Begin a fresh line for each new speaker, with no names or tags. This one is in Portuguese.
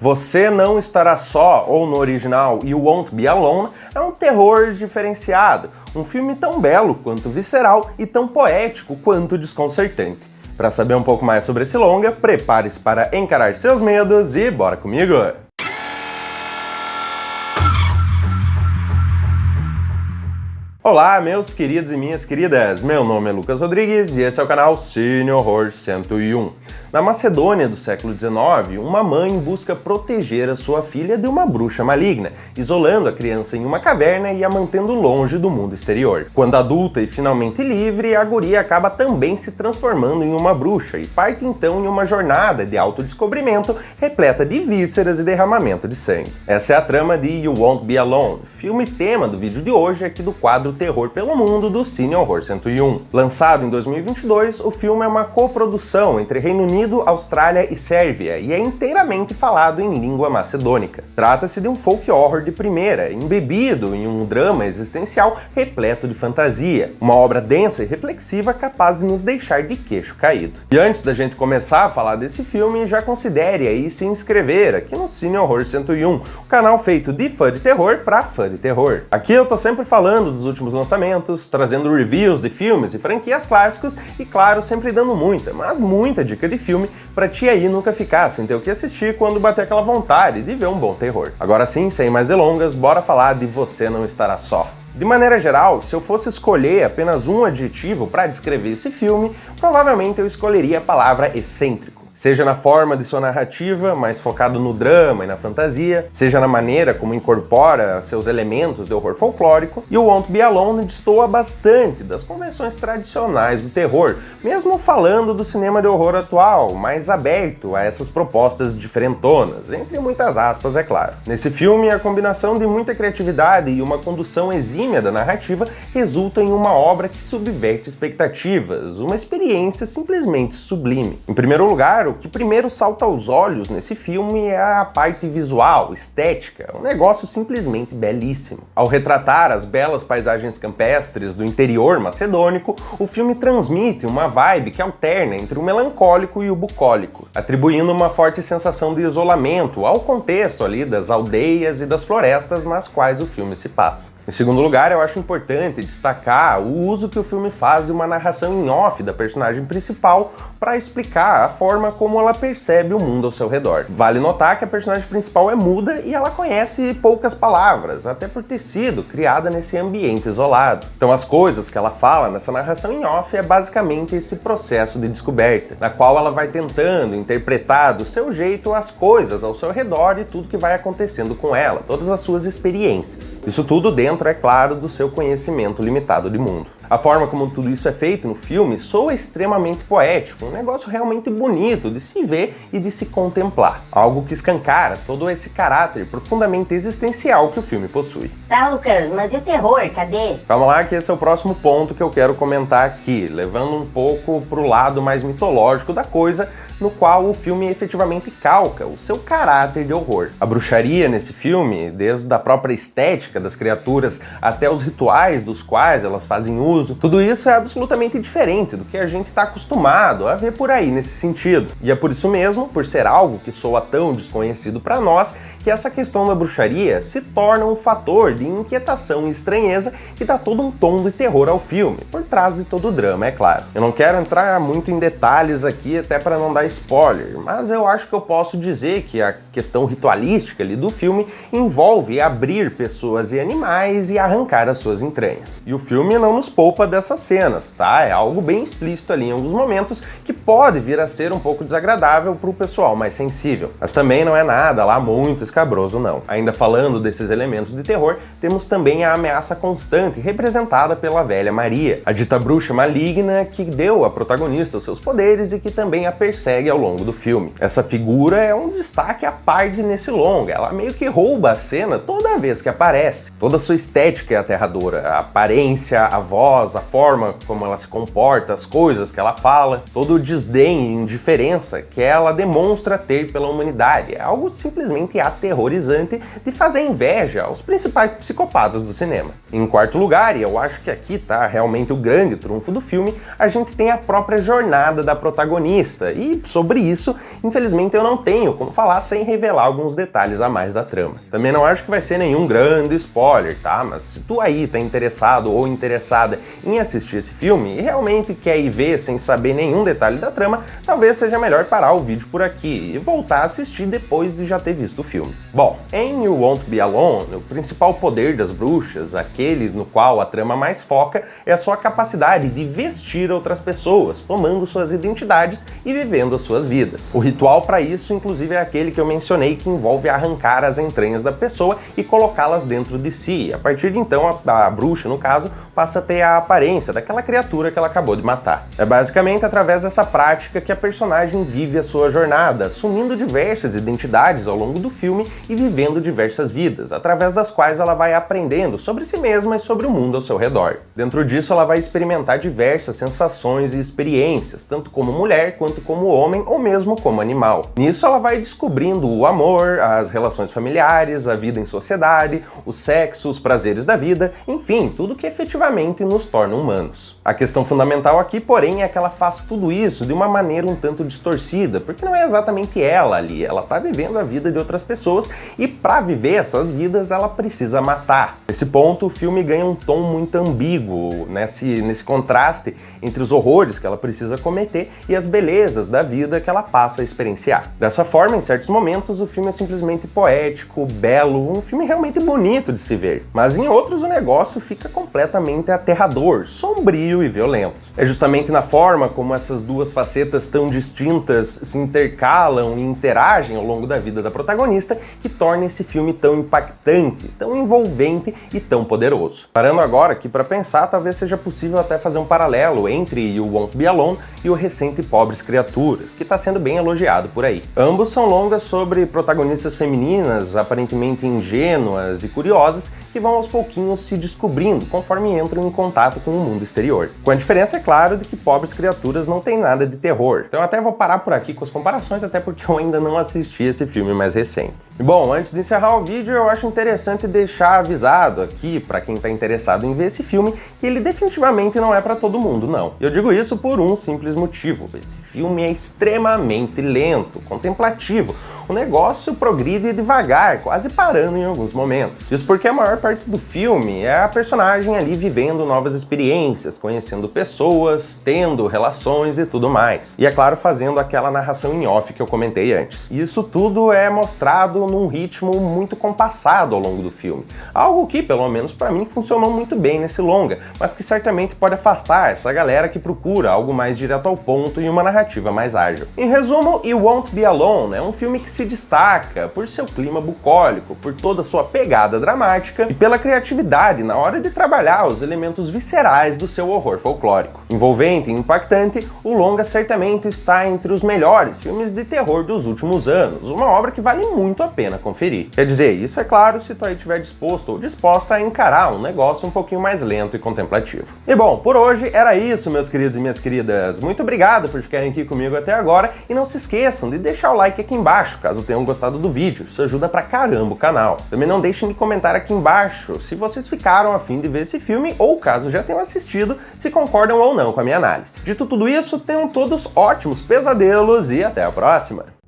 Você Não Estará Só, ou no original You Won't Be Alone, é um terror diferenciado, um filme tão belo quanto visceral e tão poético quanto desconcertante. Para saber um pouco mais sobre esse longa, prepare-se para encarar seus medos e bora comigo! Olá, meus queridos e minhas queridas! Meu nome é Lucas Rodrigues e esse é o canal Cine Horror 101. Na Macedônia do século XIX, uma mãe busca proteger a sua filha de uma bruxa maligna, isolando a criança em uma caverna e a mantendo longe do mundo exterior. Quando adulta e finalmente livre, a guria acaba também se transformando em uma bruxa e parte então em uma jornada de autodescobrimento repleta de vísceras e derramamento de sangue. Essa é a trama de You Won't Be Alone, filme tema do vídeo de hoje aqui do quadro Terror pelo Mundo do Cine Horror 101. Lançado em 2022, o filme é uma coprodução entre Reino Unido, Austrália e Sérvia e é inteiramente falado em língua macedônica. Trata-se de um folk horror de primeira, embebido em um drama existencial repleto de fantasia, uma obra densa e reflexiva capaz de nos deixar de queixo caído. E antes da gente começar a falar desse filme, já considere aí se inscrever aqui no Cine Horror 101, o canal feito de fã de terror para fã de terror. Aqui eu tô sempre falando dos últimos lançamentos, trazendo reviews de filmes e franquias clássicos e, claro, sempre dando muita, mas muita dica de filme pra ti aí nunca ficar sem ter o que assistir quando bater aquela vontade de ver um bom terror. Agora sim, sem mais delongas, bora falar de Você Não Estará Só. De maneira geral, se eu fosse escolher apenas um adjetivo para descrever esse filme, provavelmente eu escolheria a palavra excêntrico. Seja na forma de sua narrativa, mais focado no drama e na fantasia, seja na maneira como incorpora seus elementos de horror folclórico, e o Won't Be Alone destoa bastante das convenções tradicionais do terror, mesmo falando do cinema de horror atual, mais aberto a essas propostas diferentonas, entre muitas aspas, é claro. Nesse filme, a combinação de muita criatividade e uma condução exímia da narrativa resulta em uma obra que subverte expectativas, uma experiência simplesmente sublime. Em primeiro lugar, o que primeiro salta aos olhos nesse filme é a parte visual, estética, um negócio simplesmente belíssimo. Ao retratar as belas paisagens campestres do interior macedônico, o filme transmite uma vibe que alterna entre o melancólico e o bucólico, atribuindo uma forte sensação de isolamento ao contexto ali das aldeias e das florestas nas quais o filme se passa. Em segundo lugar, eu acho importante destacar o uso que o filme faz de uma narração em off da personagem principal para explicar a forma como ela percebe o mundo ao seu redor. Vale notar que a personagem principal é muda e ela conhece poucas palavras, até por ter sido criada nesse ambiente isolado. Então as coisas que ela fala nessa narração em off é basicamente esse processo de descoberta, na qual ela vai tentando interpretar do seu jeito as coisas ao seu redor e tudo que vai acontecendo com ela, todas as suas experiências. Isso tudo dentro, é claro, do seu conhecimento limitado de mundo. A forma como tudo isso é feito no filme soa extremamente poético, um negócio realmente bonito de se ver e de se contemplar. Algo que escancara todo esse caráter profundamente existencial que o filme possui.
Tá, Lucas, mas e o terror, cadê?
Calma lá que esse é o próximo ponto que eu quero comentar aqui, levando um pouco pro lado mais mitológico da coisa, no qual o filme efetivamente calca o seu caráter de horror. A bruxaria nesse filme, desde a própria estética das criaturas até os rituais dos quais elas fazem uso, tudo isso é absolutamente diferente do que a gente está acostumado a ver por aí nesse sentido. E é por isso mesmo, por ser algo que soa tão desconhecido para nós, que essa questão da bruxaria se torna um fator de inquietação e estranheza que dá todo um tom de terror ao filme, por trás de todo o drama, é claro. Eu não quero entrar muito em detalhes aqui, até para não dar spoiler, mas eu acho que eu posso dizer que a questão ritualística ali do filme envolve abrir pessoas e animais e arrancar as suas entranhas. E o filme não nos poupa dessas cenas, tá? É algo bem explícito ali em alguns momentos que pode vir a ser um pouco desagradável para o pessoal mais sensível. Mas também não é nada lá muito escabroso, não. Ainda falando desses elementos de terror, temos também a ameaça constante representada pela velha Maria, a dita bruxa maligna que deu à protagonista os seus poderes e que também a persegue ao longo do filme. Essa figura é um destaque à parte nesse longa, ela meio que rouba a cena toda vez que aparece. Toda a sua estética é aterradora, a aparência, a voz, voz, a forma como ela se comporta, as coisas que ela fala, todo o desdém e indiferença que ela demonstra ter pela humanidade. É algo simplesmente aterrorizante de fazer inveja aos principais psicopatas do cinema. Em quarto lugar, e eu acho que aqui tá realmente o grande trunfo do filme, a gente tem a própria jornada da protagonista, e sobre isso, infelizmente eu não tenho como falar sem revelar alguns detalhes a mais da trama. Também não acho que vai ser nenhum grande spoiler, tá? Mas se tu aí tá interessado ou interessada em assistir esse filme e realmente quer ir ver sem saber nenhum detalhe da trama, talvez seja melhor parar o vídeo por aqui e voltar a assistir depois de já ter visto o filme. Bom, em You Won't Be Alone, o principal poder das bruxas, aquele no qual a trama mais foca, é a sua capacidade de vestir outras pessoas, tomando suas identidades e vivendo as suas vidas. O ritual para isso, inclusive, é aquele que eu mencionei, que envolve arrancar as entranhas da pessoa e colocá-las dentro de si. A partir de então, a bruxa, no caso, passa a ter a aparência daquela criatura que ela acabou de matar. É basicamente através dessa prática que a personagem vive a sua jornada, assumindo diversas identidades ao longo do filme e vivendo diversas vidas, através das quais ela vai aprendendo sobre si mesma e sobre o mundo ao seu redor. Dentro disso, ela vai experimentar diversas sensações e experiências, tanto como mulher quanto como homem ou mesmo como animal. Nisso, ela vai descobrindo o amor, as relações familiares, a vida em sociedade, o sexo, os prazeres da vida, enfim, tudo que efetivamente nos torna humanos. A questão fundamental aqui, porém, é que ela faz tudo isso de uma maneira um tanto distorcida, porque não é exatamente ela ali, ela tá vivendo a vida de outras pessoas e para viver essas vidas ela precisa matar. Nesse ponto, o filme ganha um tom muito ambíguo, nesse contraste entre os horrores que ela precisa cometer e as belezas da vida que ela passa a experienciar. Dessa forma, em certos momentos, o filme é simplesmente poético, belo, um filme realmente bonito de se ver, mas em outros o negócio fica completamente aterrador, sombrio e violento. É justamente na forma como essas duas facetas tão distintas se intercalam e interagem ao longo da vida da protagonista que torna esse filme tão impactante, tão envolvente e tão poderoso. Parando agora aqui para pensar, talvez seja possível até fazer um paralelo entre You Won't Be Alone e o recente Pobres Criaturas, que está sendo bem elogiado por aí. Ambos são longas sobre protagonistas femininas aparentemente ingênuas e curiosas que vão aos pouquinhos se descobrindo conforme entram em contato com o mundo exterior. Com a diferença, é claro, de que Pobres Criaturas não tem nada de terror. Então eu até vou parar por aqui com as comparações, até porque eu ainda não assisti esse filme mais recente. E bom, antes de encerrar o vídeo, eu acho interessante deixar avisado aqui, para quem está interessado em ver esse filme, que ele definitivamente não é para todo mundo, não. Eu digo isso por um simples motivo. Esse filme é extremamente lento, contemplativo. O negócio progride devagar, quase parando em alguns momentos. Isso porque a maior parte do filme é a personagem ali vivendo novas experiências, conhecendo pessoas, tendo relações e tudo mais. E é claro, fazendo aquela narração em off que eu comentei antes. E isso tudo é mostrado num ritmo muito compassado ao longo do filme. Algo que, pelo menos para mim, funcionou muito bem nesse longa, mas que certamente pode afastar essa galera que procura algo mais direto ao ponto e uma narrativa mais ágil. Em resumo, You Won't Be Alone é um filme que se destaca por seu clima bucólico, por toda a sua pegada dramática e pela criatividade na hora de trabalhar os elementos viscerais do seu horror folclórico. Envolvente e impactante, o longa certamente está entre os melhores filmes de terror dos últimos anos, uma obra que vale muito a pena conferir. Quer dizer, isso é claro se tu aí estiver disposto ou disposta a encarar um negócio um pouquinho mais lento e contemplativo. E bom, por hoje era isso, meus queridos e minhas queridas. Muito obrigado por ficarem aqui comigo até agora e não se esqueçam de deixar o like aqui embaixo, caso tenham gostado do vídeo. Isso ajuda pra caramba o canal. Também não deixem de comentar aqui embaixo se vocês ficaram a fim de ver esse filme ou, caso já tenham assistido, se concordam ou não com a minha análise. Dito tudo isso, tenham todos ótimos pesadelos e até a próxima!